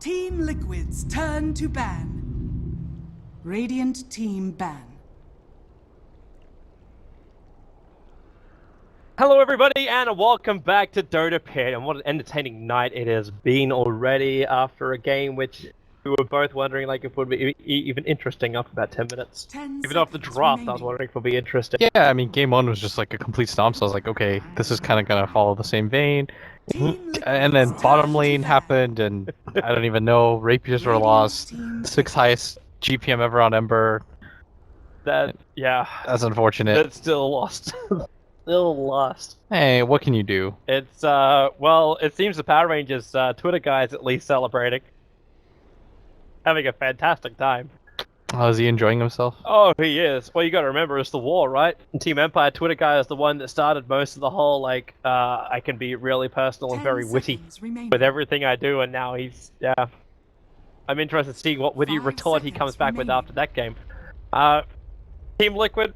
Team Liquid's turn to ban. Radiant team ban. Hello everybody and welcome back to Dota Pit, and what an entertaining night it has been already after a game which we were both wondering like if it would be even interesting after about 10 minutes. Even after the draft I was wondering if it would be interesting. Yeah, I mean game 1 was just like a complete stomp, so I was like, okay, this is kind of gonna follow the same vein. And then bottom lane happened, and I don't even know, rapiers were lost, 6th highest GPM ever on Ember. Yeah. That's unfortunate. That's still lost. Still lost. Hey, what can you do? It's, well, it seems the Power Rangers Twitter guy is at least celebrating. Having a fantastic time. Oh, is he enjoying himself? Oh, he is. Well, you gotta remember, it's the war, right? And Team Empire Twitter guy is the one that started most of the whole, like, I can be really personal and very witty with everything I do, and now he's, yeah. I'm interested to see what witty retort he comes back with after that game. Team Liquid,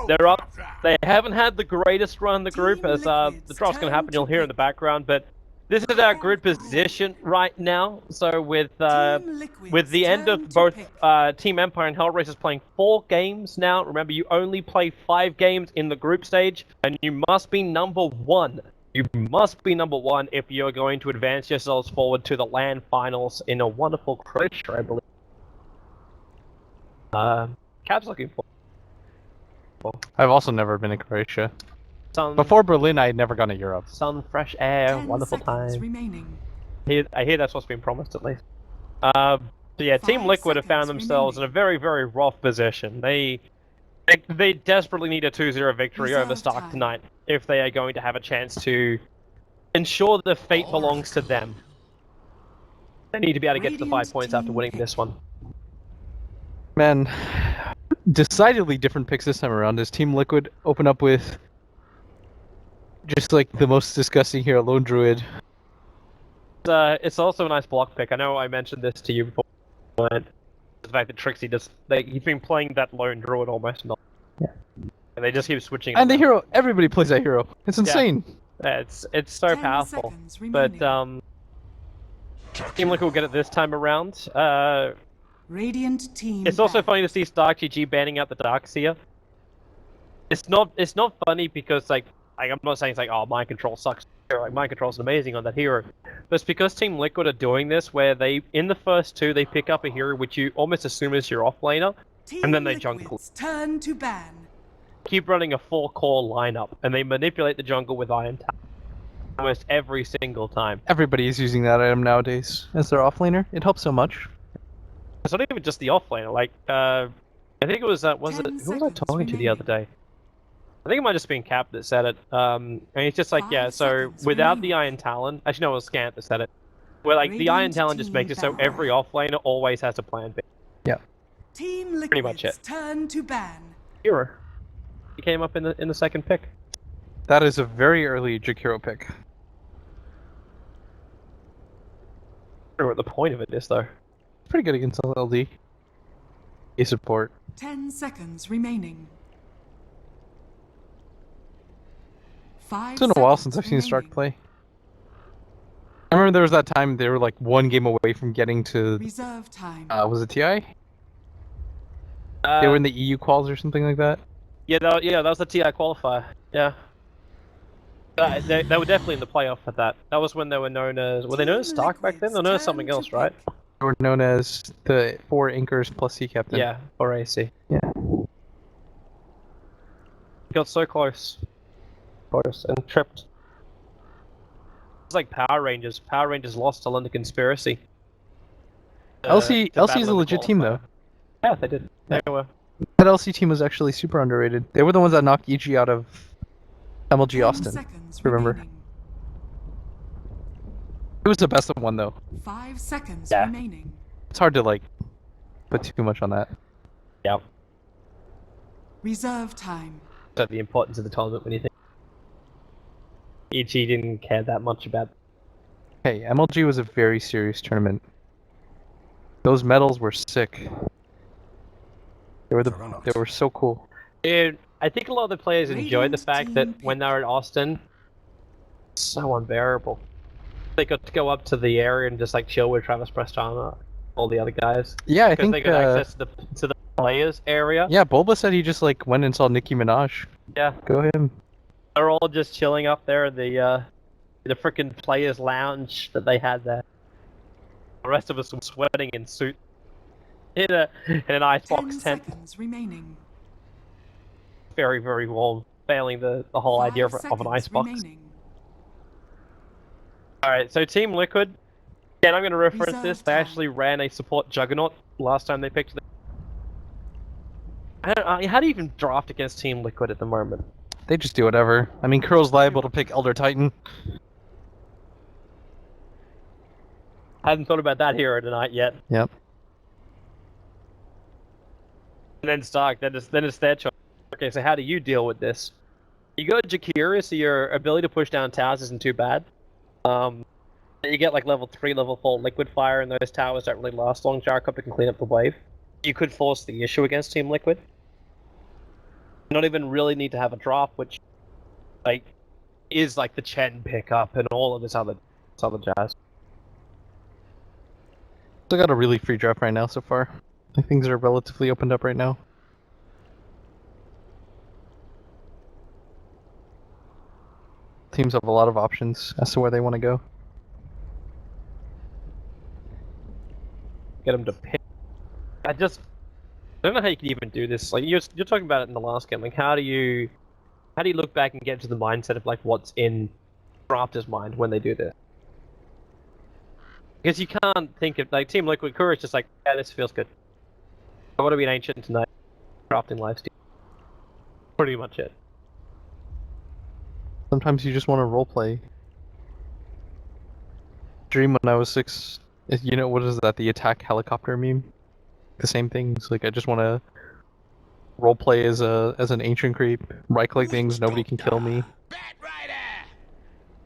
they're up. They haven't had the greatest run in the group, as the drop's gonna happen, you'll hear in the background, but this is our grid position right now. So with the end of both Team Empire and Hellraisers playing 4 games now, remember you only play 5 games in the group stage, and you must be number 1. You must be number 1 if you're going to advance yourselves forward to the LAN finals in a wonderful Croatia, I believe. Cap's looking for. I've also never been in Croatia. Before Berlin, I had never gone to Europe. Sun, fresh air, wonderful time. I hear that's what's been promised at least. So yeah, Team Liquid have found themselves in a very, very rough position. They desperately need a 2-0 victory over Stark tonight if they are going to have a chance to ensure the fate belongs to them. They need to be able to get to the 5 points after winning this one. Man, decidedly different picks this time around. Does Team Liquid open up with just like the most disgusting hero, Lone Druid? It's also a nice block pick. I know I mentioned this to you before, but the fact that Trixie just he's been playing that Lone Druid almost not. Yeah. And they just keep switching. And the hero, everybody plays that hero. It's insane. Yeah, it's so powerful. But Team Liquid will get it this time around. Radiant team. It's also funny to see Stark GG banning out the Darkseer. It's not funny because like I'm not saying it's like, oh, mind control sucks. Like, mind control's amazing on that hero. But it's because Team Liquid are doing this where they, in the first 2, they pick up a hero which you almost assume is your offlaner, and then they jungle. Turn to ban. Keep running a 4-core lineup, and they manipulate the jungle with Iron Talon almost every single time. Everybody is using that item nowadays as their offlaner. It helps so much. It's not even just the offlaner. Like, I think it was who was I talking to the other day? I think it might have just been Cap that said it. And it's just like, yeah, so without the Iron Talon, actually no, it was Scant that said it. Where like the Iron Talon just makes it so every offlaner always has a plan B. Yeah. Pretty much it. Turn to ban. Hero. He came up in the 2nd pick. That is a very early Jakiro pick. I don't know what the point of it is though. Pretty good against LD. A support. 10 seconds remaining. It's been a while since I've seen Stark play. I remember there was that time they were like 1 game away from getting to reserve time. Was it TI? They were in the EU quals or something like that. Yeah, that was the TI qualifier. Yeah. They were definitely in the playoff for that. That was when they were known as... Were they known as Stark back then? They were known as something else, right? They were known as the 4 Anchors plus Sea Captain. Yeah, or AC. Yeah. Got so close. And tripped. It's like Power Rangers. Power Rangers lost to London Conspiracy. LC is a legit team though. Yeah, they did. They were. That LC team was actually super underrated. They were the ones that knocked EG out of MLG Austin. Remember? Remaining. It was the best of one though. 5 seconds Yeah. remaining. It's hard to like put too much on that. Yeah. Reserve time. So the importance of the tournament when you think. EG didn't care that much about. Hey, MLG was a very serious tournament. Those medals were sick. They were so cool. Dude, I think a lot of the players enjoyed the fact that when they were at Austin, so unbearable. They got to go up to the area and just like chill with Travis Prestana, all the other guys. Yeah, I Because think. they got access to the players area. Yeah, Bulba said he just like went and saw Nicki Minaj. Yeah. Go him. They're all just chilling up there in the frickin' players' lounge that they had there. The rest of us were sweating in suits in an 10 icebox tent. seconds remaining. Very, very warm. Failing the whole idea 5 of an seconds icebox. remaining. Alright, so Team Liquid. Again, I'm going to reference Reserve this. They time. actually ran a support Juggernaut last time they picked them. I don't know, how do you even draft against Team Liquid at the moment? They just do whatever. I mean, Curl's liable to pick Elder Titan. I hadn't thought about that hero tonight yet. Yep. And then Stark, then it's their choice. Okay, so how do you deal with this? You go Jakira, so your ability to push down towers isn't too bad. You get like level 3, level 4 liquid fire, and those towers don't really last long. Gyrocopter can clean up the wave. You could force the issue against Team Liquid. Not even really need to have a drop, which like is like the Chen pickup and all of this other jazz. Still got a really free draft right now so far. I think things are relatively opened up right now. Teams have a lot of options as to where they want to go. Get them to pick. I don't know how you can even do this. Like you're talking about it in the last game. Like how do you look back and get to the mindset of like what's in drafters' mind when they do this? Because you can't think of like Team Liquid Courage just like, yeah, this feels good. I want to be an ancient tonight. Drafting lifesteal. Pretty much it. Sometimes you just want to roleplay. Dream when I was 6. You know, what is that? The attack helicopter meme? The same thing. It's like I just want to roleplay as an ancient creep. Right click things, nobody can kill me.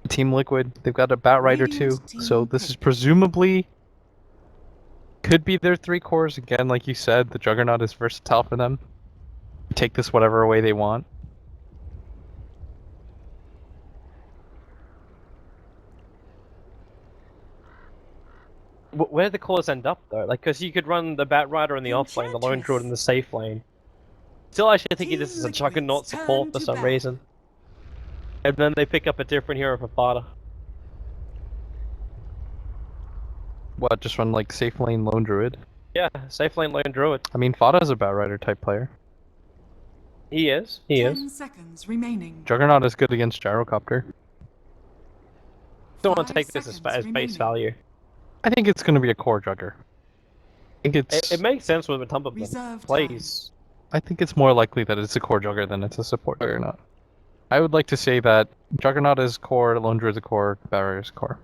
Team Liquid, they've got a Bat Rider too. So this is presumably could be their 3 cores again, like you said. The Juggernaut is versatile for them. Take this whatever way they want. Where do the cores end up though? Like, because you could run the Bat Rider in the off lane, the Lone Druid in the safe lane. Still, actually thinking this is a Juggernaut support for some reason. And then they pick up a different hero for Fada. What, just run like safe lane Lone Druid? Yeah, safe lane Lone Druid. I mean, Fada's a Bat Rider type player. He is. 10 seconds remaining. Juggernaut is good against Gyrocopter. Don't want to 5 take this as seconds base remaining. value. I think it's going to be a core Jugger. I think it's. It makes sense when Matumba Reserve plays. I think it's more likely that it's a core Jugger than it's a support Juggernaut. I would like to say that Juggernaut is core, Lone Druid is core, Bat Rider is core.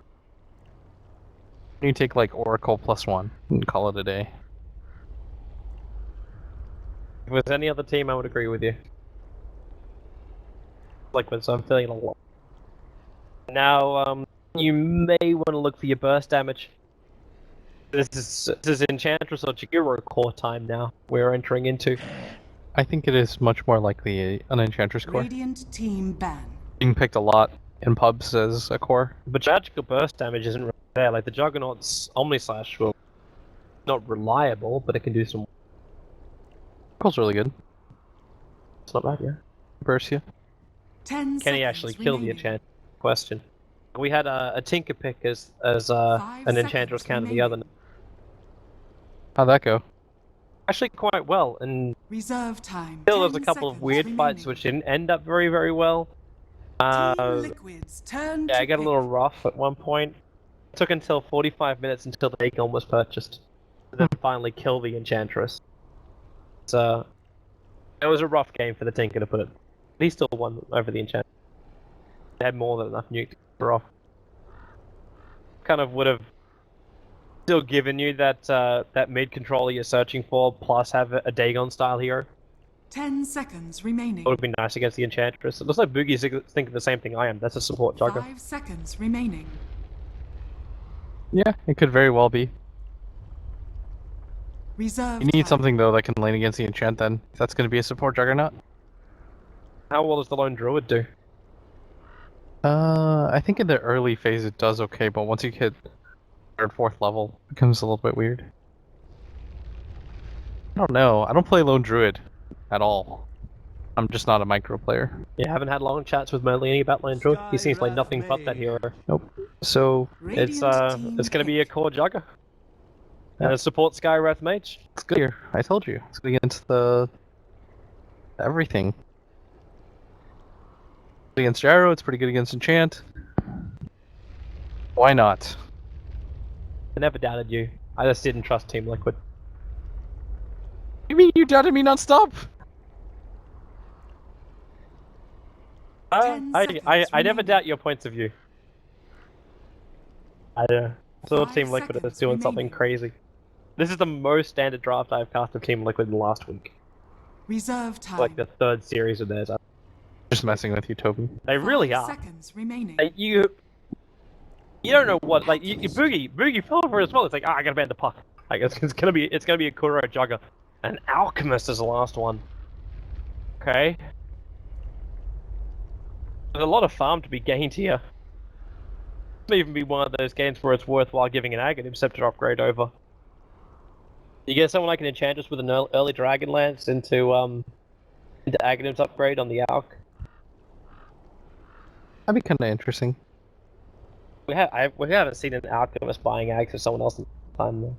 You take like Oracle +1 and call it a day. If it was any other team, I would agree with you. Like, so I'm feeling a lot. Now, you may want to look for your burst damage. This is Enchantress or Chiguro core time now. We're entering into. I think it is much more likely an Enchantress core. Radiant team ban. Being picked a lot in pubs as a core. But magical burst damage isn't really there. Like the Juggernaut's Omni Slash will not reliable, but it can do some. Core's really good. It's not bad, yeah. Burst you. 10 Can he seconds actually kill the remaining. enchant? Question. We had a Tinker pick as 5 an Enchantress seconds counter the other. remaining. How'd that go? Actually, quite well, and Reserve time. still there's a 10 couple of seconds weird fights remaining. which didn't end up very, very well. Team Liquid's turn Yeah, to I got a pick. little rough at one point. It took until 45 minutes until the Aegon was purchased. And then finally kill the Enchantress. So, it was a rough game for the Tinker to put it. He still won over the Enchantress. They had more than enough nukes to cover off. Kind of would have still given you that that mid controller you're searching for, plus have a Dagon style hero. 10 seconds remaining. It would have been nice against the Enchantress. It looks like Boogie's thinking the same thing I am. That's a support Jugger. 5 seconds remaining. Yeah, it could very well be. Reserve You need time. something though that can lane against the enchant then. That's going to be a support Juggernaut. How well does the Lone Druid do? I I think in the early phase it does okay, but once you hit 3rd, 4th level, it becomes a little bit weird. I don't know. I don't play Lone Druid at all. I'm just not a micro player. You haven't had long chats with Merlini about Lone Druid? He seems like nothing but that hero. Nope. So It's gonna be a core jugger. And a support Skywrath mage. it's good here. I told you. It's good against the everything. Against Gyro, it's pretty good against Enchant. Why not? I never doubted you. I just didn't trust Team Liquid. You mean you doubted me non-stop? Ten I seconds never remaining. doubt your points of view. I thought 5 Team Liquid is seconds doing something remaining. crazy. This is the most standard draft I've cast of Team Liquid in the last week. Reserve time. Like the 3rd series of theirs. Just messing with you, Toby. They really 5 are. seconds remaining. Like, you don't know what, like, you Boogie fell for it as well. It's like, I gotta ban the puck. Like, it's gonna be a Kuro jugger. An Alchemist is the last one. Okay. There's a lot of farm to be gained here. This may even be one of those games where it's worthwhile giving an Aghanim Scepter upgrade over. You get someone like an Enchantress with an early Dragonlance into Aghanim's upgrade on the Alch. That'd be kind of interesting. We haven't seen an Alchemist buying Ags for someone else in time though.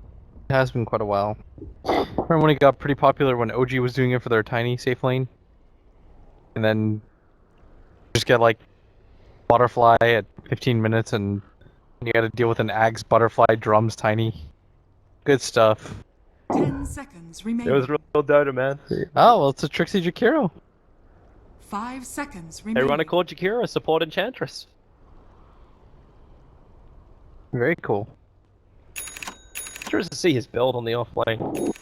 It has been quite a while. Remember when it got pretty popular when OG was doing it for their tiny safe lane? And then just get like Butterfly at 15 minutes and you gotta deal with an Ags Butterfly drums tiny. Good stuff. 10 seconds remaining. It was real Dota, man. Oh, well, it's a Trixie Jakiro. 5 seconds They remaining. run a core Jakiro, support Enchantress. Very cool. Curious to see his build on the offlane.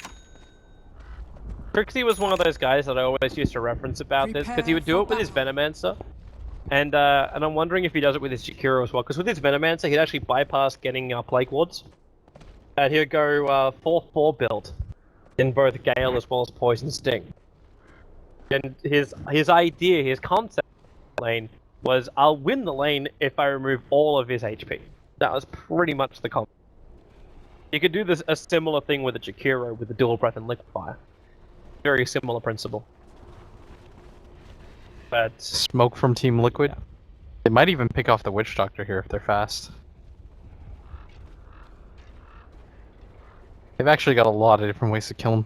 Trixie was one of those guys that I always used to reference about this, because he would do it with his Venomancer. And I'm wondering if he does it with his Jakiro as well, because with his Venomancer, he'd actually bypass getting Plague Wards. And he'd go 4/4 build in both Gale as well as Poison Sting. And his idea, his concept lane was, I'll win the lane if I remove all of his HP. That was pretty much the concept. You could do a similar thing with a Jakiro with the dual breath and liquefire. Very similar principle. But Smoke from Team Liquid. Yeah. They might even pick off the Witch Doctor here if they're fast. They've actually got a lot of different ways to kill him.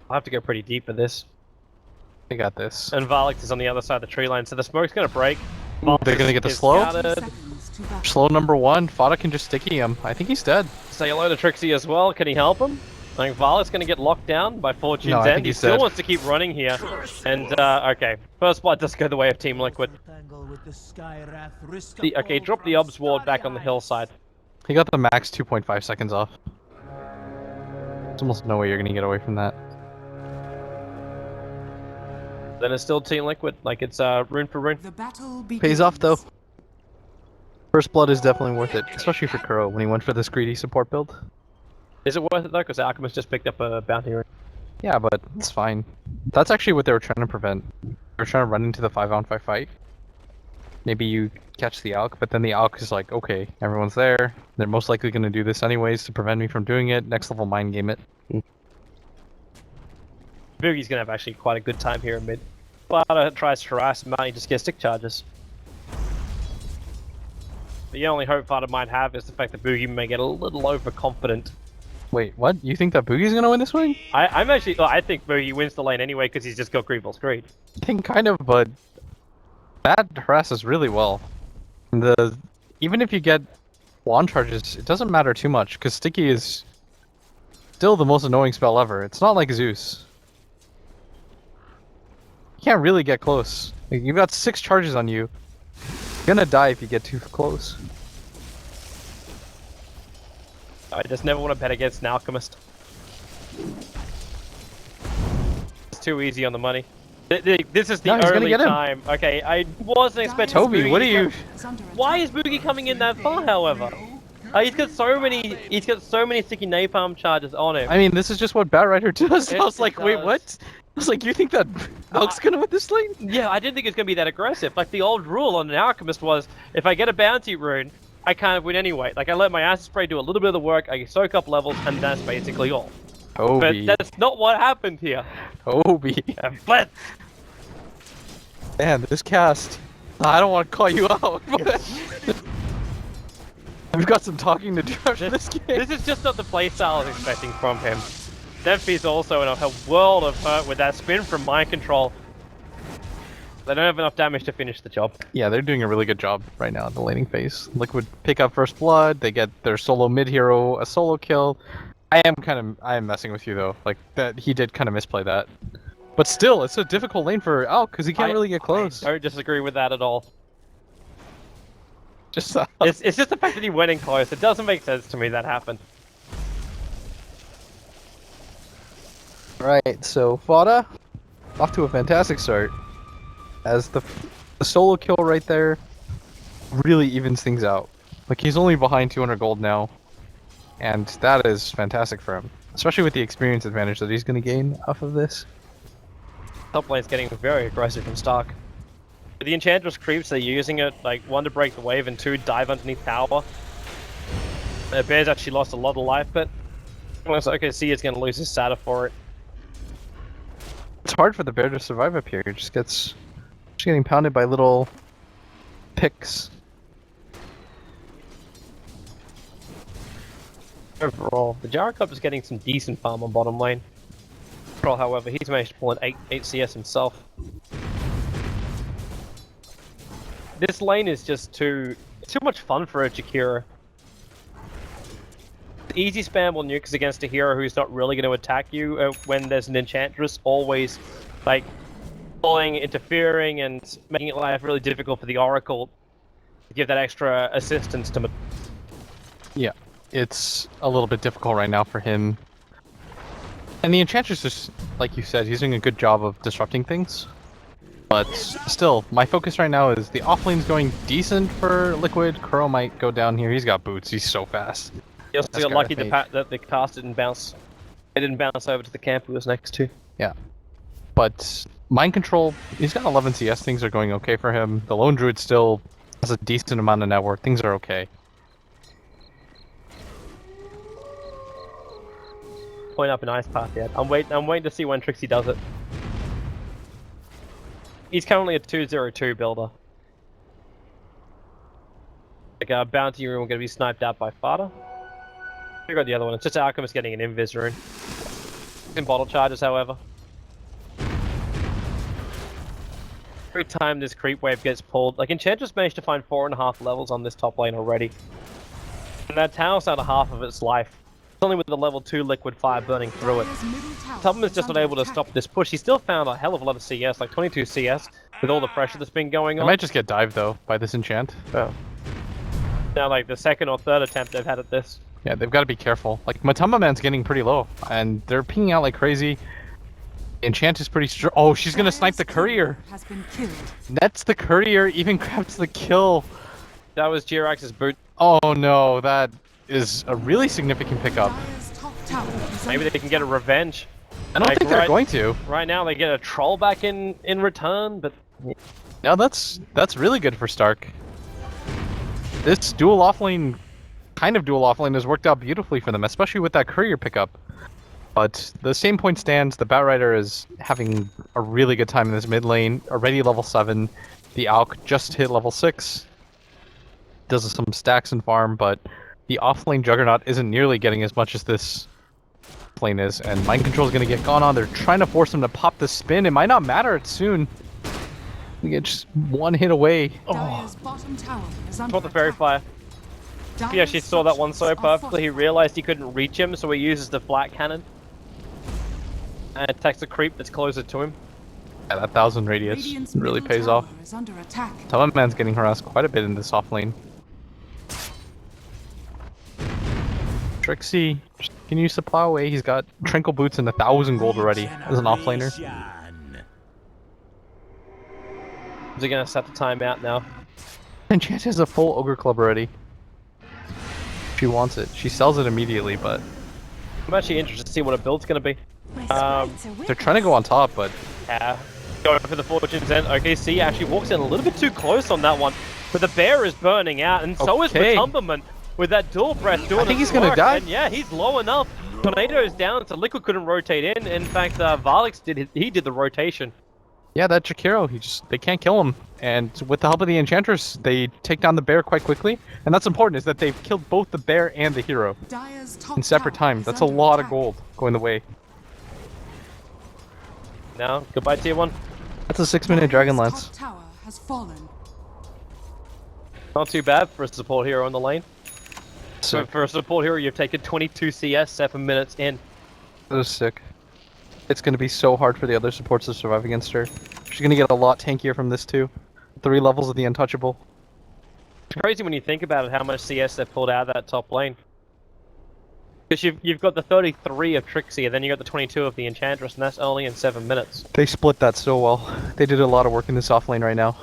I'll have to go pretty deep for this. They got this. And Varlix is on the other side of the tree line, so the smoke's gonna break. They're gonna get the Is slow? 30 scouted. seconds to battle. Slow number 1. Fodder can just sticky him. I think he's dead. Say hello to Trixie as well. Can he help him? I think Varlix gonna get locked down by Fortune's No, I End. think He he's still dead. wants to keep running here. And okay, first blood does go the way of Team Liquid. Okay, drop the Obs Ward back on the hillside. He got the max 2.5 seconds off. There's almost no way you're gonna get away from that. Then it's still Team Liquid, like it's rune for rune. The battle begins. Pays off though. First blood is definitely worth it, especially for Kuro when he went for this greedy support build. Is it worth it though? Because Alchemist just picked up a bounty ring. Yeah, but it's fine. That's actually what they were trying to prevent. They were trying to run into the 5-on-5 fight. Maybe you catch the Alch, but then the Alch is like, okay, everyone's there. They're most likely going to do this anyways to prevent me from doing it. Next level mind game it. Boogie's gonna have actually quite a good time here in mid. Sparta tries to harass him out, he just gets stick charges. The only hope Sparta might have is the fact that Boogie may get a little overconfident. Wait, what? You think that Boogie's going to win this one? I think Boogie wins the lane anyway because he's just got Greedful Screed. I think kind of, but that harasses really well. Even if you get wand charges, it doesn't matter too much because Sticky is still the most annoying spell ever. It's not like Zeus. You can't really get close. Like, you've got 6 charges on you. You're gonna die if you get too close. I just never want to bet against an Alchemist. It's too easy on the money. This is the No, he's gonna only get him. time. Okay, I wasn't expecting Toby, Boogie what to are you? Why is Boogie coming in that far, however? He's got so many sticky napalm charges on him. I mean, this is just what Batrider does. I was like, wait, does. what? was like, you think that Alk's gonna win this lane? Yeah, I didn't think it was gonna be that aggressive. Like the old rule on an alchemist was, if I get a bounty rune, I can't win anyway. Like I let my acid spray do a little bit of the work, I soak up levels, and that's basically all. Toby. But that's not what happened here. Toby. But Man, this cast. I don't want to call you out, but we've got some talking to do after this game. this is just not the playstyle I was expecting from him. Devfi's also in a world of hurt with that spin from mind control. They don't have enough damage to finish the job. Yeah, they're doing a really good job right now at the laning phase. Liquid pick up first blood, they get their solo mid hero a solo kill. I am messing with you though. Like that he did kind of misplay that. But still, it's a difficult lane for Alk because he can't really get close. I don't disagree with that at all. Just It's just the fact that he went in close. It doesn't make sense to me that happened. Right, so Fada off to a fantastic start. As the solo kill right there really evens things out. Like he's only behind 200 gold now. And that is fantastic for him. Especially with the experience advantage that he's going to gain off of this. Top lane's getting very aggressive from Stark. With the Enchantress creeps, they're using it, like, 1 to break the wave and 2 dive underneath tower. Bear's actually lost a lot of life, but it looks like OKC is going to lose his Sata for it. It's hard for the bear to survive up here. He just getting pounded by little picks. Overall, the Jara Cup is getting some decent farm on bottom lane. Troll, however, he's managed to pull an 8 CS himself. This lane is just too much fun for a Jakiro. Easy spamble nukes against a hero who's not really going to attack you when there's an Enchantress, always like pulling, interfering, and making it life really difficult for the Oracle to give that extra assistance to. Yeah, it's a little bit difficult right now for him. And the Enchantress is, like you said, he's doing a good job of disrupting things. But still, my focus right now is the offlane's going decent for Liquid. Kuro might go down here. He's got boots. He's so fast. He also got lucky that the cast didn't bounce. It didn't bounce over to the camp he was next to. Yeah. But mind control, he's got 11 CS. Things are going okay for him. The Lone Druid still has a decent amount of network. Things are okay. Point up an ice path yet. I'm waiting to see when Trixie does it. He's currently a 202 builder. Like a bounty room going to be sniped out by Fada. We got the other one. It's just Alchemist getting an invis rune. In bottle charges, however. Every time this creep wave gets pulled, like Enchantress managed to find 4.5 levels on this top lane already. And that tower's out of half of its life. It's only with the level 2 liquid fire burning through it. Tubman is just not able to stop this push. He still found a hell of a lot of CS, like 22 CS, with all the pressure that's been going on. I might just get dived though by this enchant. Oh. Now, like the second or third attempt they've had at this. Yeah, they've got to be careful. Like Matamba Man's getting pretty low, and they're pinging out like crazy. Enchant is pretty strong. Oh, she's gonna snipe the courier. Nets the courier, even grabs the kill. That was Jirax's boot. Oh no, that is a really significant pickup. Maybe they can get a revenge. I don't think they're going to. Right now they get a troll back in return, but now that's really good for Stark. This dual offlane, kind of dual offlane, has worked out beautifully for them, especially with that courier pickup. But the same point stands, the Batrider is having a really good time in this mid lane, already level 7. The Alk just hit level 6. Does some stacks and farm, but the offlane Juggernaut isn't nearly getting as much as this lane is, and Mind Control is going to get gone on. They're trying to force him to pop the spin. It might not matter soon. We get just one hit away. Oh. Caught the Fairy Fire. He actually saw that one so perfectly, he realized he couldn't reach him, so he uses the flat cannon. And attacks the creep that's closer to him. Yeah, that 1000 radius really pays off. Tubman Man's getting harassed quite a bit in this off lane. Trixie, can you supply away? He's got Trinkle Boots and 1000 gold already as an offlaner. Is he gonna set the timeout now? Enchant has a full Ogre Club already. She wants it. She sells it immediately, but... I'm actually interested to see what a build's gonna be. They're trying to go on top, but Yeah. Going for the Fortune's End. OKC actually walks in a little bit too close on that one. But the bear is burning out, and so is Okay. Matumberman with that dual breath doing I think its he's gonna work. die. And yeah, he's low enough. Tornado's down, so Liquid couldn't rotate in. In fact, Varlix did the rotation. yeah, that Jakiro, they can't kill him. And with the help of the Enchantress, they take down the bear quite quickly. And that's important, is that they've killed both the bear and the hero Dire's top in separate tower times. is That's a under lot of attack. gold going the way. Now, goodbye tier 1. That's a 6-minute Dragon Dire's Lance. top tower has fallen. Not too bad for a support hero on the lane. So Sick. for a support hero, you've taken 22 CS 7 minutes in. That was sick. It's going to be so hard for the other supports to survive against her. She's going to get a lot tankier from this too. 3 levels of the Untouchable. It's crazy when you think about it, how much CS they've pulled out of that top lane. Because you've got the 33 of Trixie, and then you got the 22 of the Enchantress, and that's only in 7 minutes. They split that so well. They did a lot of work in this off lane right now.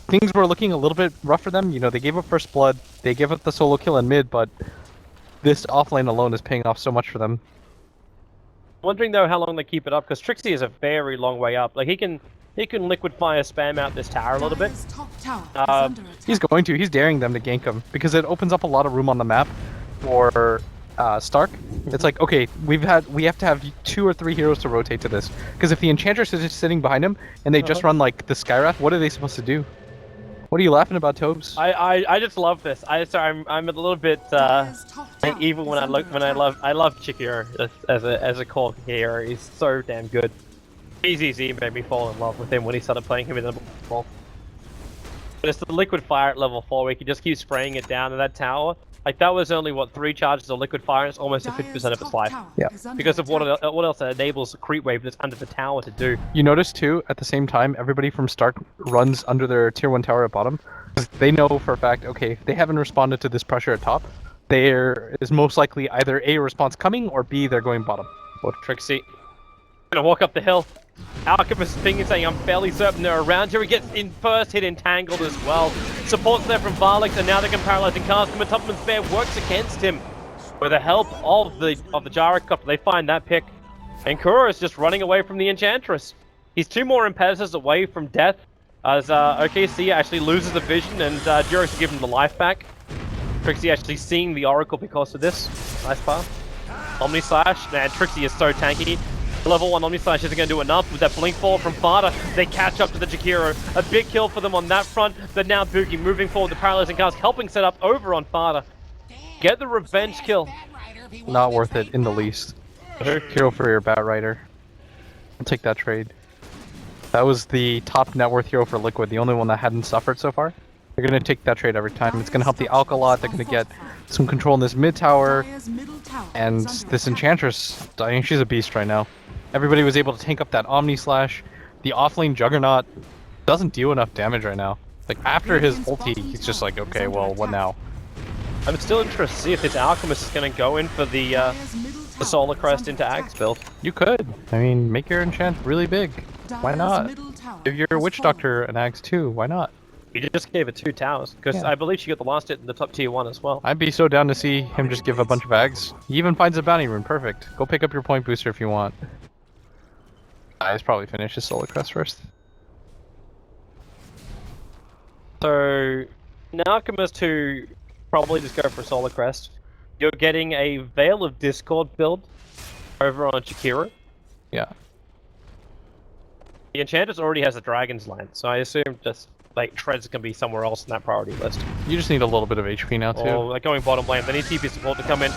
Things were looking a little bit rough for them. You know, they gave up first blood, they gave up the solo kill in mid, but this off lane alone is paying off so much for them. Wondering though how long they keep it up, because Trixie is a very long way up. Like he can liquid fire spam out this tower a little bit. Dire's top tower is Um, under attack. He's daring them to gank him, because it opens up a lot of room on the map for Stark. It's like, okay, we have to have 2 or 3 heroes to rotate to this, because if the Enchantress is just sitting behind him, and they just run like the Skywrath, what are they supposed to do? What are you laughing about, Tobes? I just love this. I'm a little bit Dire's top tower even when is under attack. I love Chikiro as a core hero. He's so damn good. EZZ made me fall in love with him when he started playing him in the ball. But it's the liquid fire at level 4 where you can just keep spraying it down in that tower. Like that was only what 3 charges of liquid fire. It's almost at 50% of its life Yeah. because of what else it enables the creep wave that's under the tower to do. You notice too, at the same time, everybody from Stark runs under their tier 1 tower at bottom. 'Cause they know for a fact, okay, if they haven't responded to this pressure at top, there is most likely either A, response coming, or B, they're going bottom. What Trixie? Gonna walk up the hill. Alchemist pinging saying I'm fairly certain they're around here. He gets in first hit entangled as well. Supports there from Varlix, and now they can paralyze and cast him. And Tupman's Bear works against him. With the help of the Gyrocopter, they find that pick. And Kuro is just running away from the Enchantress. He's 2 more impetus away from death. As OKC actually loses the vision, and Durex give him the life back. Trixie actually seeing the Oracle because of this. Nice pass. Omni Slash. Man, Trixie is so tanky. Level 1 Omni Slash isn't going to do enough with that Blink Fall from Fada. They catch up to the Jakiro. A big kill for them on that front, but now Buki moving forward, the Paralyzing Cast helping set up over on Fada. Get the revenge kill. Not worth it in the least. Hero for your Bat Rider. I'll take that trade. That was the top net worth hero for Liquid, the only one that hadn't suffered so far. They're going to take that trade every time. It's going to help the Alk a lot. They're going to get some control in this mid tower. Dire's middle tower And is under this attack. Enchantress, I mean, she's a beast right now. Everybody was able to tank up that Omni Slash. The offlane Juggernaut doesn't deal enough damage right now. Like, after his ulti, he's just like, okay, well, what now? I'm still interested to see if this Alchemist is going to go in for the Dire's middle tower Solar is Crest under into attack. Axe build. You could. I mean, make your enchant really big. Why Dire's not? middle tower If you're a has Witch fallen. Doctor and Axe too, why not? He just gave it 2 towers, because Yeah. I believe she got the last hit in the top tier 1 as well. I'd be so down to see him just give a bunch of Ags. He even finds a bounty rune, perfect. Go pick up your point booster if you want. He's probably finish his Solar Crest first. So, an Alchemist who probably just go for a Solar Crest. You're getting a Veil of Discord build over on Shakira. Yeah. The Enchantress already has a Dragon's Lance, so I assume just like Tread's gonna be somewhere else in that priority list. You just need a little bit of HP now too. Or like going bottom lane, they need TP support to come in.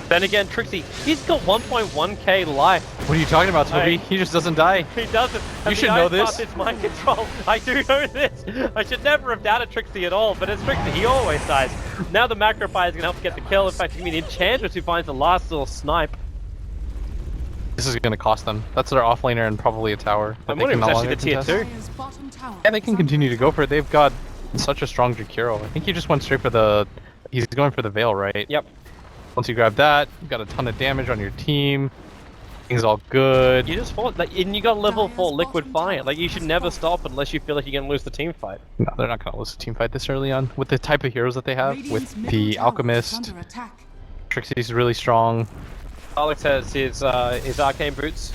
Then again, Trixie, he's got 1.1k life. What are you talking about, Toby? I- He just doesn't die. He doesn't. You should know this. It's mind control. I do know this. I should never have doubted Trixie at all, but it's Trixie. He always dies. Now the Macro Fire is going to help get the kill. In fact, it's going to be the Enchantress who finds the last little snipe. This is gonna cost them. That's their offlaner and probably a tower. that I'm they wondering can if no it's actually longer the tier contest. 2. Dire's bottom tower Yeah, they is can under continue to attack. go for it. They've got such a strong Jakiro. I think he just went straight for the... He's going for the Veil, right? Yep. Once you grab that, you've got a ton of damage on your team. Things all good. You just fought, like, and you got level 4 Liquid Fire. Like, you should never stop unless you feel like you're going to lose the team fight. No, they're not gonna lose a team fight this early on. With the type of heroes that they have, Radiant's with middle the tower is Alchemist, under attack. Trixie's really strong. Alex has his arcane boots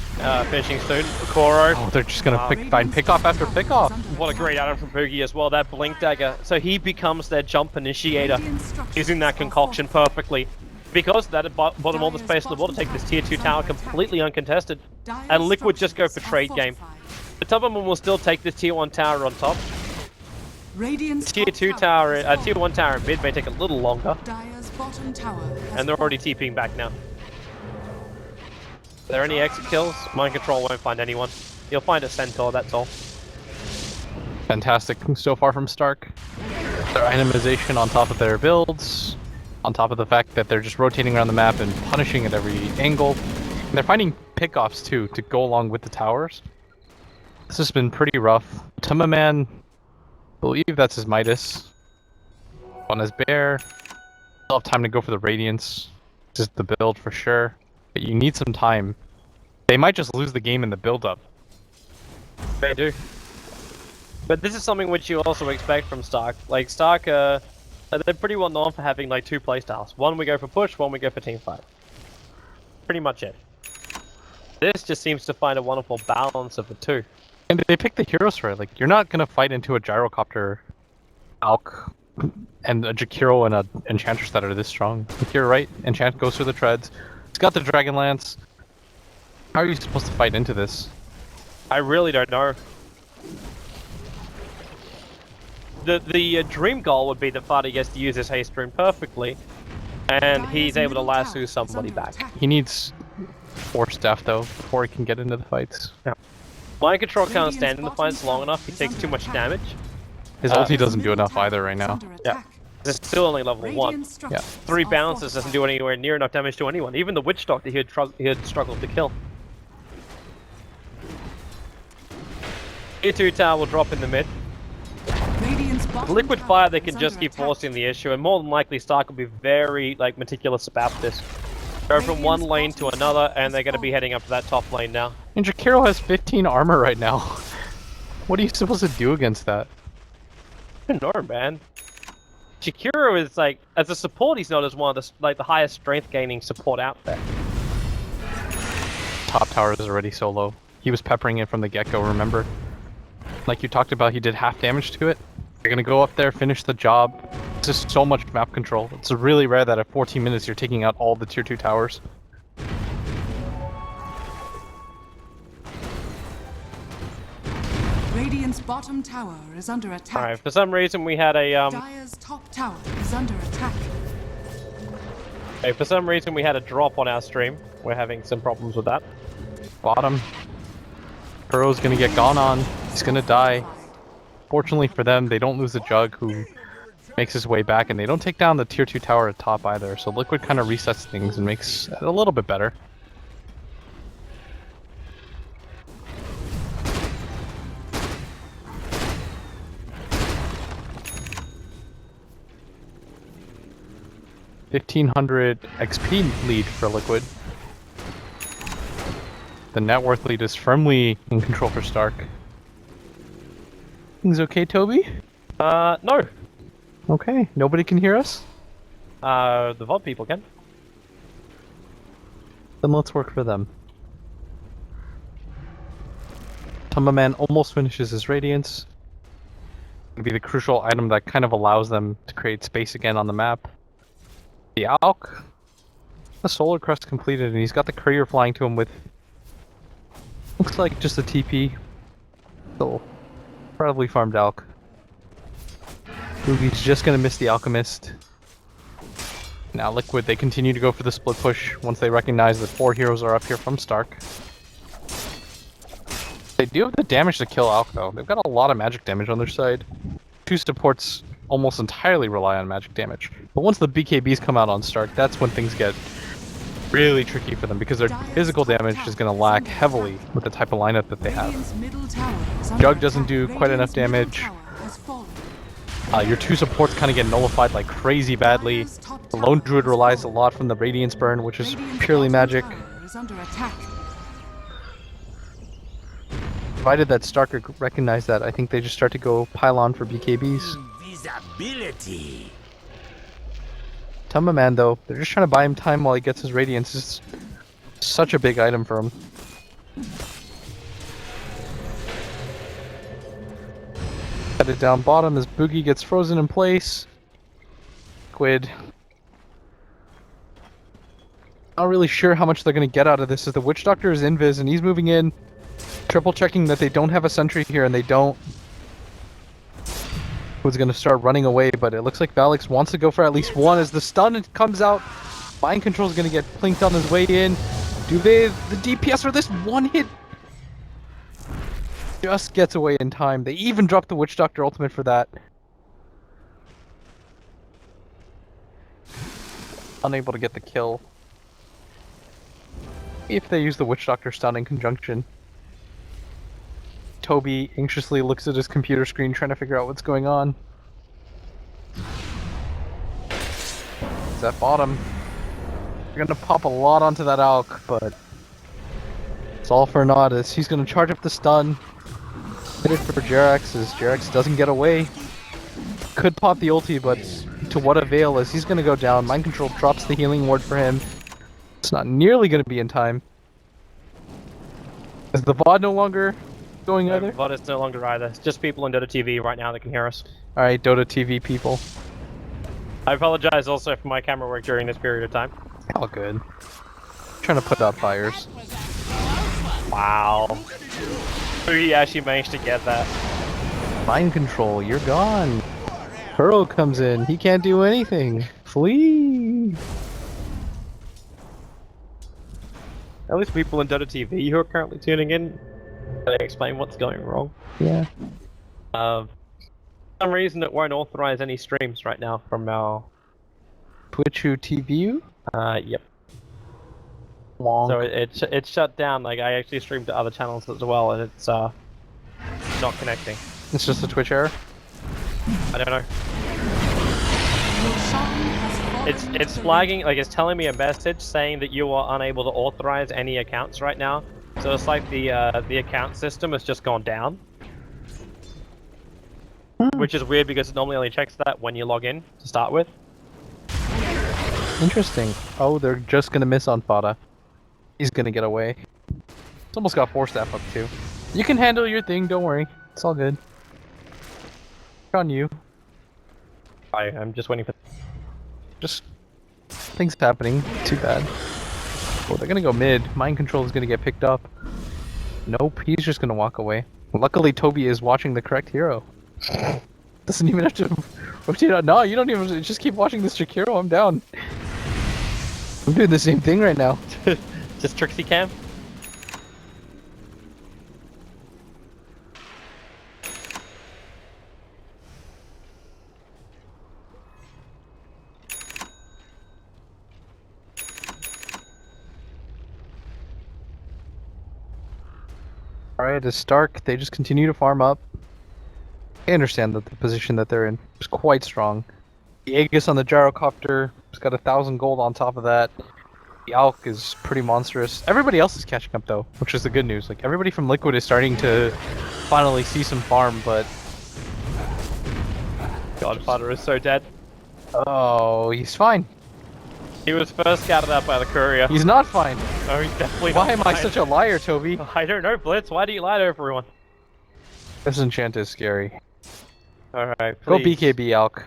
finishing soon. Koro. Oh, they're just gonna find pickoff after pickoff. What a great item from Poogie as well, that Blink Dagger. So he becomes their jump initiator, using that concoction perfectly. Because that bottom all the space in the wall to take this tier 2 tower completely uncontested. And Liquid just go for trade game. The Tubberman will still take this tier 1 tower on top. Tier 2 tower, tier 1 tower in mid may take a little longer. And they're already TPing back now. Are there any exit kills? Mind Control won't find anyone. You'll find a Centaur, that's all. Fantastic so far from Stark. Their itemization on top of their builds, on top of the fact that they're just rotating around the map and punishing at every angle. And they're finding pickoffs too to go along with the towers. This has been pretty rough. Tummaman, I believe that's his Midas. On his Bear. Still have time to go for the Radiance. This is the build for sure. But you need some time. They might just lose the game in the build-up. They do. But this is something which you also expect from Stark. Like, Stark, they're pretty well known for having, like, two playstyles. One we go for push, one we go for teamfight. Pretty much it. This just seems to find a wonderful balance of the two. And they pick the heroes right. Like, you're not gonna fight into a Gyrocopter Alk and a Jakiro and an Enchantress that are this strong. If you're right, Enchant goes through the treads. He's got the Dragon Lance. How are you supposed to fight into this? I really don't know. The dream goal would be that Fadi gets to use his haste rune perfectly, and he's able to lasso somebody back. He needs 4 staff though before he can get into the fights. Yeah. Mind Control can't stand in the fights long enough. He takes too much damage. His ulti doesn't do enough either right now. Yeah. It's still only level 1. Yeah. 3 bounces doesn't do anywhere near enough damage to anyone. Even the Witch Doctor he had struggled to kill. Tier 2 tower will drop in the mid. With Liquid Fire they can just keep forcing the issue, and more than likely Stark will be very meticulous about this. Go from one lane to another, and they're going to be heading up to that top lane now. And Jakiro has 15 armor right now. What are you supposed to do against that? I don't know, man. Jakiro is as a support, he's not as one of the highest strength gaining support out there. Top tower is already so low. He was peppering it from the get-go, remember? Like you talked about, he did half damage to it. You're gonna go up there, finish the job. It's just so much map control. It's really rare that at 14 minutes you're taking out all the tier 2 towers. Radiant's bottom tower is under attack. Alright, for some reason we had a Dire's top tower is under attack. Okay, for some reason we had a drop on our stream. We're having some problems with that. Bottom. Burrow's gonna get gone on. He's gonna die. Fortunately for them, they don't lose the Jug, who makes his way back, and they don't take down the tier 2 tower at top either, so Liquid kind of resets things and makes it a little bit better. $1,500 XP lead for Liquid. The net worth lead is firmly in control for Stark. Things okay, Toby? No. Okay, nobody can hear us? The VOD people can. Then let's work for them. Tumbaman almost finishes his Radiance. It'll be the crucial item that kind of allows them to create space again on the map. The Alk. The Solar Crest completed, and he's got the Courier flying to him with... looks like just a TP. So, probably farmed Alk. Boogie's just gonna miss the Alchemist. Now Liquid, they continue to go for the split push once they recognize that 4 heroes are up here from Stark. They do have the damage to kill Alk though. They've got a lot of magic damage on their side. 2 supports almost entirely rely on magic damage. But once the BKBs come out on Stark, that's when things get really tricky for them, because their physical damage is going to lack heavily with the type of lineup that they have. Jug doesn't do quite enough damage. Your 2 supports kind of get nullified like crazy badly. The Lone Druid relies a lot from the Radiance Burn, which is purely magic. Provided that Stark recognize that, I think they just start to go pylon for BKBs. Tumbaman though, they're just trying to buy him time while he gets his Radiance. It's Such a big item for him. Headed down bottom as Boogie gets frozen in place. Squid. Not really sure how much they're going to get out of this as the Witch Doctor is invis and he's moving in. Triple checking that they don't have a sentry here and they don't. Who's going to start running away, but it looks like Valix wants to go for at least one as the stun comes out. Mind Control is going to get plinked on his way in. Do they, the DPS for this one hit just gets away in time. They even dropped the Witch Doctor ultimate for that. Unable to get the kill. If they use the Witch Doctor stun in conjunction. Toby anxiously looks at his computer screen trying to figure out what's going on. He's at bottom. They're gonna pop a lot onto that Alk, but it's all for naught as he's gonna charge up the stun. Hit it for Jerax as Jerax doesn't get away. Could pop the ulti, but to what avail as he's gonna go down. Mind Control drops the healing ward for him. It's not nearly gonna be in time. Is the VOD no longer going either? VOD is no longer either. It's just people on Dota TV right now that can hear us. Alright, Dota TV people. I apologize also for my camera work during this period of time. All good. Trying to put out fires. Wow. He actually managed to get that. Mind Control, you're gone. Huro comes in. He can't do anything. Flee. At least people in Dota TV who are currently tuning in, they explain what's going wrong. Yeah. For some reason it won't authorize any streams right now from our... Twitch TV? Yep. Long. So it's shut down. Like I actually streamed to other channels as well, and it's not connecting. It's just a Twitch error? I don't know. It's flagging, like it's telling me a message saying that you are unable to authorize any accounts right now. So it's like the account system has just gone down. Which is weird because it normally only checks that when you log in to start with. Interesting. Oh, they're just gonna miss on Fada. He's gonna get away. It's almost got 4 staff up too. You can handle your thing, don't worry. It's all good. On you. I'm just waiting for... Just... things happening. Too bad. Oh, they're gonna go mid. Mind Control is gonna get picked up. Nope, he's just gonna walk away. Luckily, Toby is watching the correct hero. Doesn't even have to rotate out. No, you don't even... just keep watching this Jakiro, I'm down. I'm doing the same thing right now. Just Trixie Cam? Alright, as Stark, they just continue to farm up. I understand that the position that they're in is quite strong. The Aegis on the Gyrocopter has got 1,000 gold on top of that. The Alk is pretty monstrous. Everybody else is catching up though, which is the good news. Like everybody from Liquid is starting to finally see some farm, but... Godfather is so dead. Oh, he's fine. He was first scouted out by the courier. He's not fine. No, he's definitely Why not am fine. I such a liar, Toby? I don't know, Blitz. Why do you lie to everyone? This enchant is scary. Alright, Go please. BKB, Alk.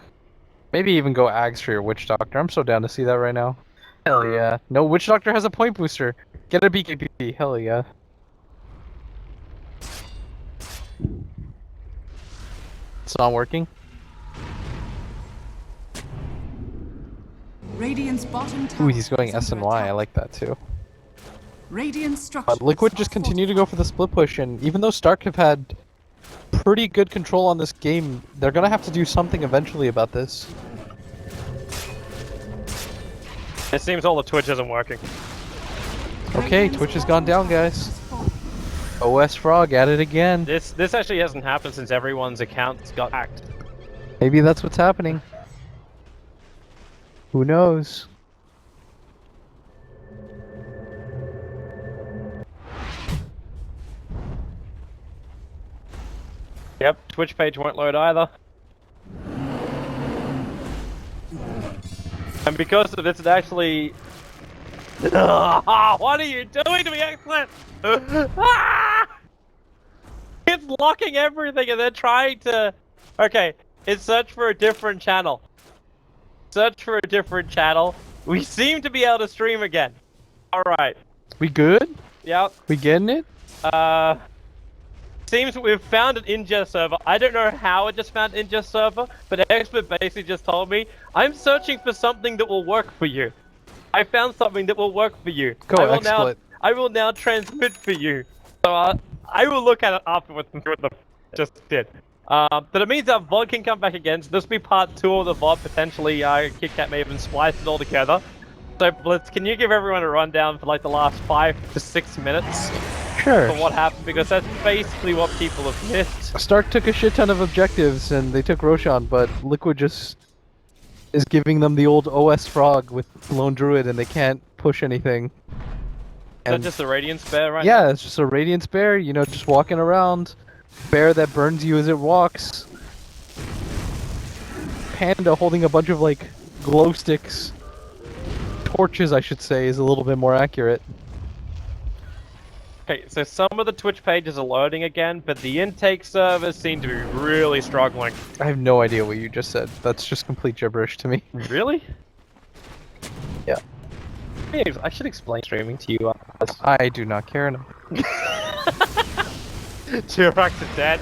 Maybe even go Ags for your Witch Doctor. I'm so down to see that right now. Hell yeah. No, Witch Doctor has a point booster. Get a BKB. Hell yeah. It's not working. Radiant's bottom tower Ooh, he's going is S and under Y. I attack. like that too. Radiant structures But Liquid are just continue to go for the split push, and even though Stark have had pretty good control on this game, they're gonna have to do something eventually about this. It seems all the Twitch isn't working. Okay, Twitch has gone down, guys. OS Frog at it again. This actually hasn't happened since everyone's accounts got hacked. Maybe that's what's happening. Who knows? Yep, Twitch page won't load either. And because of this, it actually What are you doing to me, Excellent? It's locking everything and then trying to... Okay, it's search for a different channel. Search for a different channel. We seem to be able to stream again. Alright. We good? Yep. We getting it? Seems we've found an ingest server. I don't know how it just found an ingest server, but Expert basically just told me, I'm searching for something that will work for you. I found something that will work for you. Go, XSplit. I will now transmit for you. So I will look at it afterwards and see what the just did. But it means that VOD can come back again, so this will be part 2 of the VOD, potentially KitKat may even splice it all together. So Blitz, can you give everyone a rundown for like the last 5 to 6 minutes? Sure. For what happened, because that's basically what people have missed. Stark took a shit ton of objectives and they took Roshan, but Liquid just is giving them the old OS frog with Lone Druid and they can't push anything. Is that just a Radiance bear right Yeah, now? it's just a Radiance bear, you know, just walking around. Bear that burns you as it walks. Panda holding a bunch of like glow sticks. Torches, I should say, is a little bit more accurate. Okay, so some of the Twitch pages are loading again, but the intake servers seem to be really struggling. I have no idea what you just said. That's just complete gibberish to me. Really? Yeah. I should explain streaming to you. I do not care enough. Jirax is dead.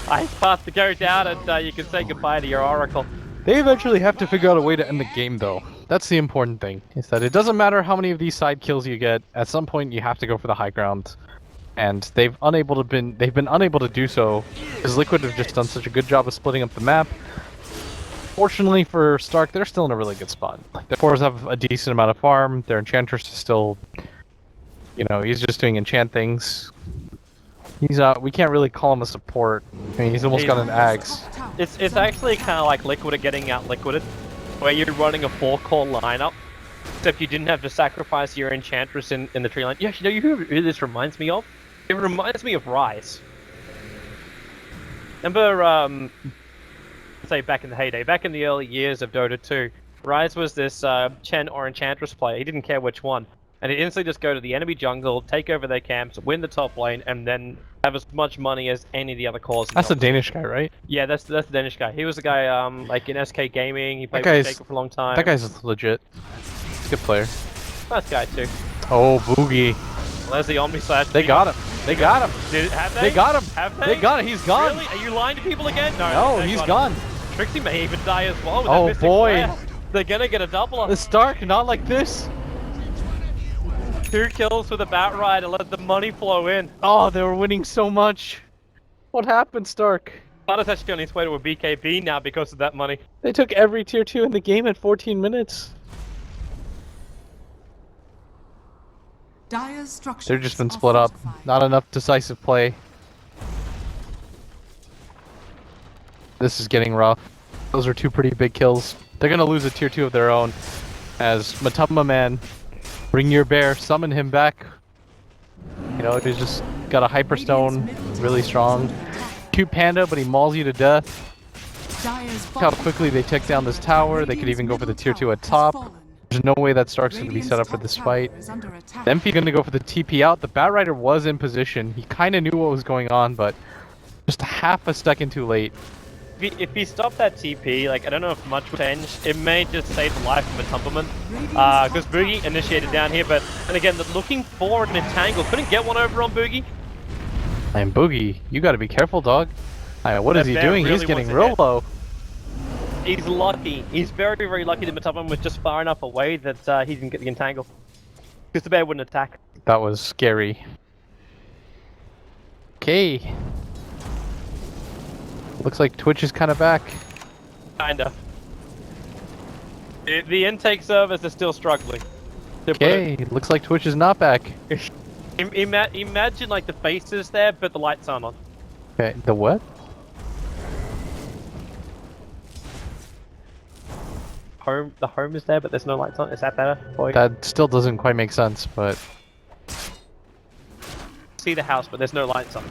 I have to go down and you can say goodbye to your Oracle. They eventually have to figure out a way to end the game, though. That's the important thing, is that it doesn't matter how many of these side kills you get, at some point you have to go for the high ground. And they've been unable to do so, because Liquid have just done such a good job of splitting up the map. Fortunately for Stark, they're still in a really good spot. Like, their cores have a decent amount of farm, their Enchantress is still, you know, he's just doing enchant things. He's we can't really call him a support. I mean, he's almost got an Axe. It's actually kind of like Liquid are getting out Liquided, where you're running a 4-core lineup, except you didn't have to sacrifice your Enchantress in the tree line. Yeah, you know who this reminds me of? It reminds me of Rise. Remember, say back in the heyday, back in the early years of Dota 2, Rise was this Chen or Enchantress player. He didn't care which one. And he'd instantly just go to the enemy jungle, take over their camps, win the top lane, and then have as much money as any of the other cores. That's the Danish guy, right? Yeah, that's the Danish guy. He was a guy like in SK Gaming. He played That with guy's- Shaker for a long time. That guy's legit. He's a good player. Nice guy too. Oh, Boogie. Well, there's the Omni Slash. They got him. They got him. Have they? They got him. Have they? They got it. He's gone. Really? Are you lying to people again? No, they he's got gone. him. Trixie may even die as well with Oh, that Mystic boy. Flare. They're gonna get a double. The Stark, not like this. 2 kills with a Bat Ride and let the money flow in. Oh, they were winning so much. What happened, Stark? Bada's actually on his way to a BKB now because of that money. They took every tier 2 in the game at 14 minutes. Dire's structures They've just been are split up. fortified. Not enough decisive play. This is getting rough. Those are 2 pretty big kills. They're gonna lose a tier 2 of their own. As Matama Man, bring your bear, summon him back. You know, he's just got a Hyperstone, really strong. Cute Panda, but he mauls you to death. Dire's Look how quickly they take down this tower. They could even go for the tier 2 at top. There's no way that Stark's going to be set up for this fight. Emphy's going to go for the TP out. The Batrider was in position. He kind of knew what was going on, but just half a second too late. If he stopped that TP, like, I don't know if much would change. It may just save the life of a Tumperman. Because Boogie initiated down here, but, and again, looking for an entangle. Couldn't get one over on Boogie. And Boogie, you got to be careful, dog. What is he bear doing? really He's getting wants to real hit. low. He's lucky. He's very, very lucky that Tumperman was just far enough away that he didn't get the entangle. Because the bear wouldn't attack. That was scary. Okay. Looks like Twitch is kind of back. Kinda. The intake servers are still struggling. Okay, looks like Twitch is not back. Imagine like the faces there, but the lights aren't on. Okay, the what? The home is there, but there's no lights on. Is that better for you? That still doesn't quite make sense, but... See the house, but there's no lights on.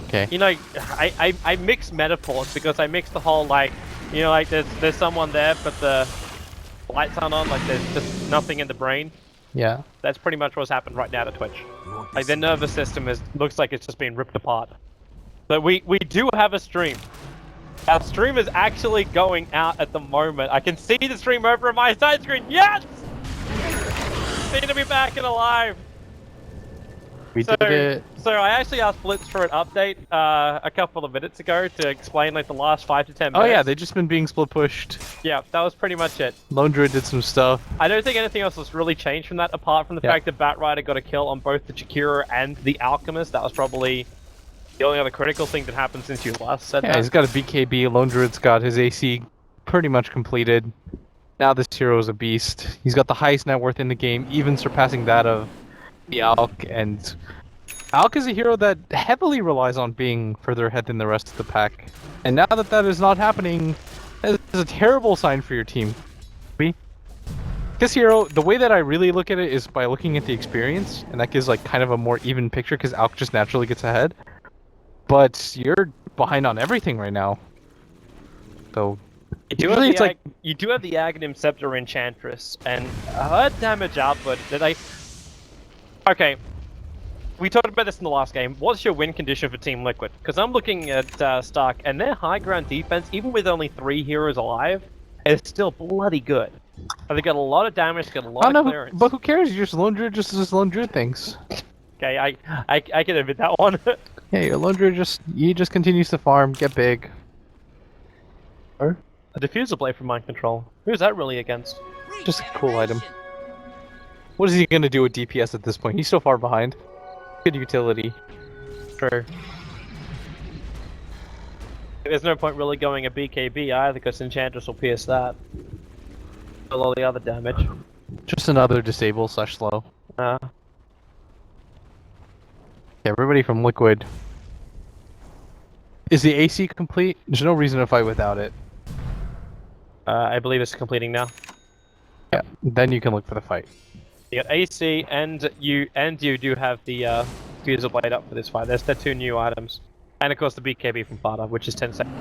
Okay. You know, I mix metaphors because I mix the whole like, you know, like there's someone there, but lights aren't on, like there's just nothing in the brain. Yeah. That's pretty much what's happened right now to Twitch. Like their nervous system looks like it's just being ripped apart. But we do have a stream. Our stream is actually going out at the moment. I can see the stream over on my side screen. Yes! Seem to be back and alive. We did it. So I actually asked Blitz for an update a couple of minutes ago to explain like the last 5 to 10 minutes. Oh yeah, they've just been being split pushed. Yeah, that was pretty much it. Lone Druid did some stuff. I don't think anything else has really changed from that, apart from the fact that Batrider got a kill on both the Chikura and the Alchemist. That was probably the only other critical thing that happened since you last said that. Yeah, he's got a BKB. Lone Druid's got his AC pretty much completed. Now this hero is a beast. He's got the highest net worth in the game, even surpassing that of the Alk. And Alk is a hero that heavily relies on being further ahead than the rest of the pack. And now that that is not happening, that is a terrible sign for your team. This hero, the way that I really look at it is by looking at the experience, and that gives like kind of a more even picture because Alk just naturally gets ahead. But you're behind on everything right now. So You do have the Aghanim Scepter Enchantress, and her damage output that Okay, we talked about this in the last game. What's your win condition for Team Liquid? Because I'm looking at Stark, and their high ground defense, even with only 3 heroes alive, is still bloody good. And they got a lot of damage, got a lot of clearance. But who cares? You're just Lone Druid, just Lone Druid things. Okay, I can admit that one. Yeah, your Lone Druid just continues to farm, get big. A diffuser blade from Mind Control. Who's that really against? Just a cool item. What is he gonna do with DPS at this point? He's so far behind. Good utility. True. There's no point really going a BKB either, because Enchantress will pierce that. All the other damage. Just another disable / slow. Everybody from Liquid. Is the AC complete? There's no reason to fight without it. I believe it's completing now. Yeah, then you can look for the fight. You got AC, and you do have the Fuser Blade up for this fight. There's the 2 new items. And of course the BKB from Fada, which is 10 seconds.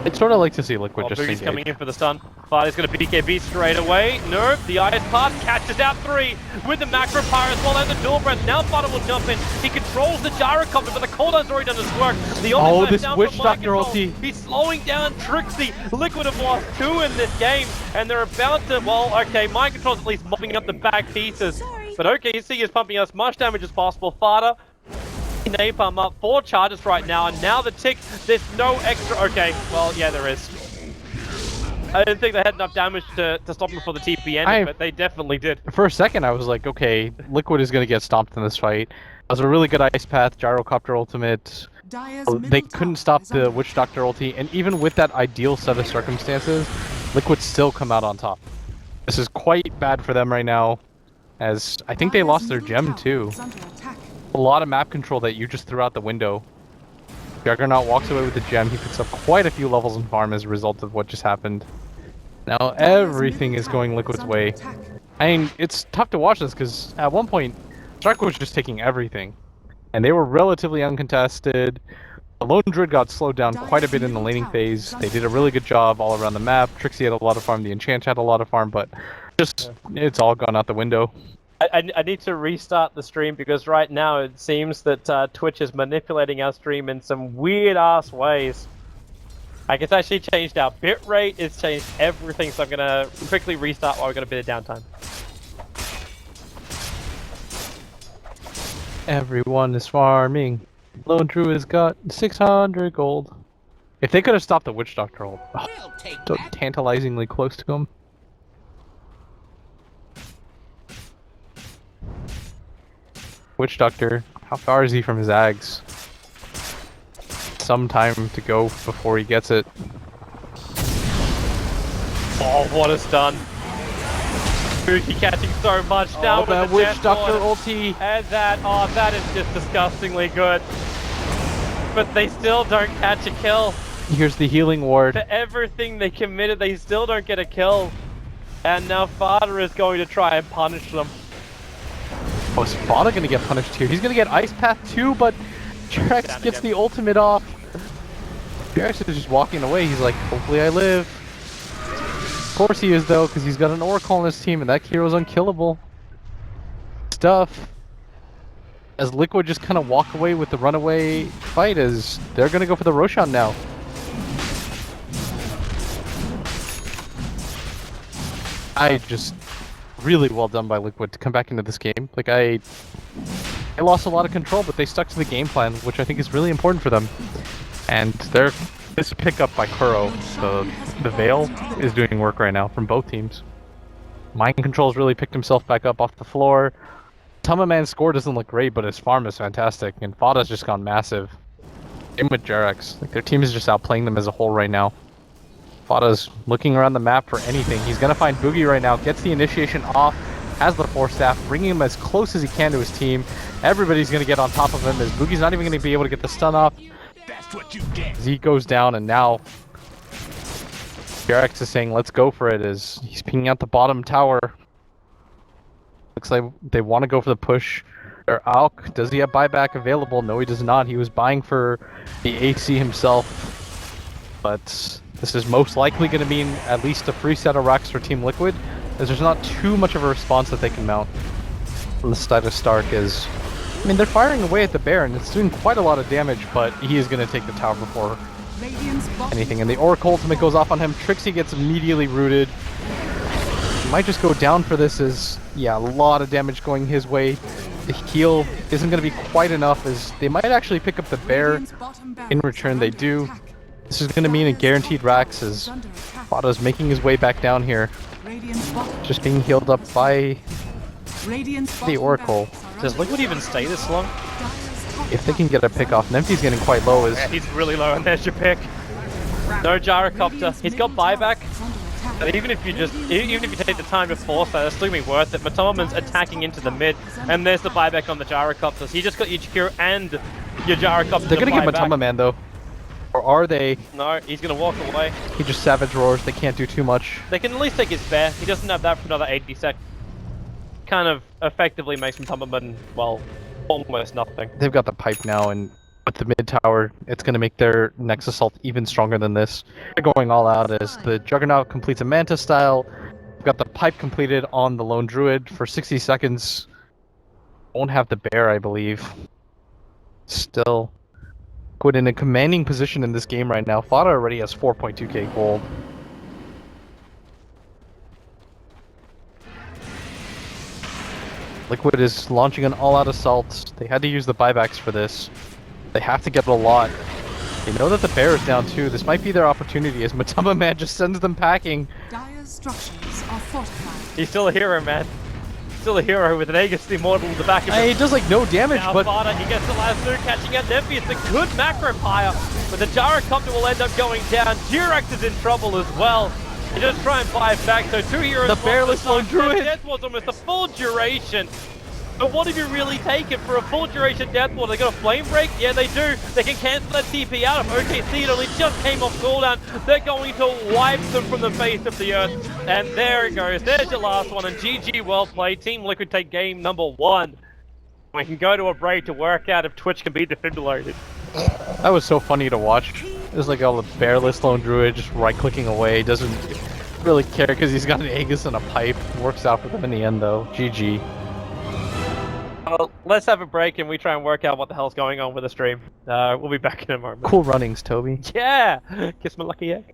I'd sort of like to see Liquid just Boogie's engage. coming in for the stun. Fada's gonna BKB straight away. Nope, the Ice Path catches out 3 with the Macro Pyre as well as the Dual Breath. Now Fada will jump in. He controls the Gyrocopter, but the cooldown's already done his work. The only this Witch Doctor ulti. He's slowing down Trixie. Liquid have lost 2 in this game, and they're about to, well, okay, Mind Control's at least mopping up the back pieces. But OKC is pumping as much damage as possible. Fada, Napalm up 4 charges right now, and now the tick, there's no extra. Okay, well, yeah, there is. I didn't think they had enough damage to stop them for the TP ending, but they definitely did. For a second, I was like, okay, Liquid is going to get stomped in this fight. It was a really good Ice Path, Gyrocopter ultimate. They couldn't stop the Witch Doctor ulti, and even with that ideal set of circumstances, Liquid still come out on top. This is quite bad for them right now, as I think they lost their gem too. A lot of map control that you just threw out the window. Juggernaut walks away with the gem. He picks up quite a few levels in farm as a result of what just happened. Now everything is going Liquid's way. I mean, it's tough to watch this because at one point, Stark was just taking everything. And they were relatively uncontested. The Lone Druid got slowed down quite a bit in the laning phase. They did a really good job all around the map. Trixie had a lot of farm, the Enchant had a lot of farm, but just, it's all gone out the window. I need to restart the stream because right now it seems that Twitch is manipulating our stream in some weird-ass ways. Like, it's actually changed our bitrate, it's changed everything, so I'm gonna quickly restart while we've got a bit of downtime. Everyone is farming. Lone Druid's got 600 gold. If they could have stopped the Witch Doctor ult, so tantalizingly close to him. Witch Doctor, how far is he from his Ags? Some time to go before he gets it. Oh, what a stun. Spooky catching so much down with that the Witch Doctor ulti. And that is just disgustingly good. But they still don't catch a kill. Here's the healing ward. For everything they committed, they still don't get a kill. And now Fada is going to try and punish them. Oh, is Fada gonna get punished here? He's gonna get Ice Path too, but Trex gets the ultimate off. Trex is just walking away. He's like, hopefully I live. course he is though, because he's got an Oracle on his team, and that hero's unkillable. Stuff. As Liquid just kind of walk away with the runaway fight, as they're gonna go for the Roshan now. Really well done by Liquid to come back into this game. Like I lost a lot of control, but they stuck to the game plan, which I think is really important for them. And this pickup by Kuro, the Veil, is doing work right now from both teams. Mind Control's really picked himself back up off the floor. Tummaman's score doesn't look great, but his farm is fantastic, and Fada's just gone massive. Same with Jarex. Like their team is just outplaying them as a whole right now. Fada's looking around the map for anything. He's gonna find Boogie right now, gets the initiation off, has the Force Staff, bringing him as close as he can to his team. Everybody's gonna get on top of him, as Boogie's not even gonna be able to get the stun off. Z goes down, and now Jarex is saying, let's go for it, as he's pinging out the bottom tower. Looks like they want to go for the push. Or Alk, does he have buyback available? No, he does not. He was buying for the AC himself. But this is most likely going to mean at least a free set of racks for Team Liquid, as there's not too much of a response that they can mount from the side of Stark. I mean, they're firing away at the Baron. It's doing quite a lot of damage, but he is going to take the tower before anything. And the Oracle ultimate goes off on him. Trixie gets immediately rooted. He might just go down for this, as, yeah, a lot of damage going his way. The heal isn't going to be quite enough, as they might actually pick up the bear. In return, they do. This is going to mean a guaranteed Rax, as Fada's making his way back down here. Just being healed up by the Oracle. Does Liquid even stay this long? If they can get a pick off, Nemphy's getting quite low. Yeah, he's really low, and there's your pick. No Gyrocopter. He's got buyback. And even if you take the time to force that, it's still gonna be worth it. But Tummaman's attacking into the mid, and there's the buyback on the Gyrocopter. So you just got your Chikiro and your Gyrocopter. They're gonna give him a Tummaman though. Or are they? No, he's gonna walk away. He just Savage Roars, they can't do too much. They can at least take his bear. He doesn't have that for another 80 seconds. Kind of effectively makes him Tummaman, well, almost nothing. They've got the pipe now, and with the mid tower, it's going to make their next assault even stronger than this. They're going all out as the Juggernaut completes a Manta style. They've got the pipe completed on the Lone Druid for 60 seconds. Won't have the bear, I believe. Still Liquid in a commanding position in this game right now. Fada already has 4.2k gold. Liquid is launching an all-out assault. They had to use the buybacks for this. They have to get a lot. They know that the bear is down too. This might be their opportunity, as Tummaman just sends them packing. Dire's structures are fortified. He's still a hero, man. Still a hero with an Aegis the Immortal in the back of him. He does like no damage, now but Fada, he gets the last two, catching out Nemphy. It's a good macro pyre, but the Gyrocopter will end up going down. Jirax is in trouble as well. You just try and buy it back, so two heroes. The bearless Lone Druid. Death was almost a full duration. But what have you really taken for a full duration Death Ward? They got a Flame Break? Yeah, they do. They can cancel that TP out of OKC. It only just came off cooldown. They're going to wipe them from the face of the earth. And there it goes. There's your last one. And GG, well played. Team Liquid take game number 1. We can go to a break to work out if Twitch can be defibrillated. That was so funny to watch. It was like all the bearless Lone Druid just right-clicking away. Doesn't really care because he's got an Aegis and a pipe. Works out for them in the end though. GG. Well, let's have a break and we try and work out what the hell's going on with the stream. We'll be back in a moment. Cool runnings, Toby. Yeah! Kiss my lucky egg.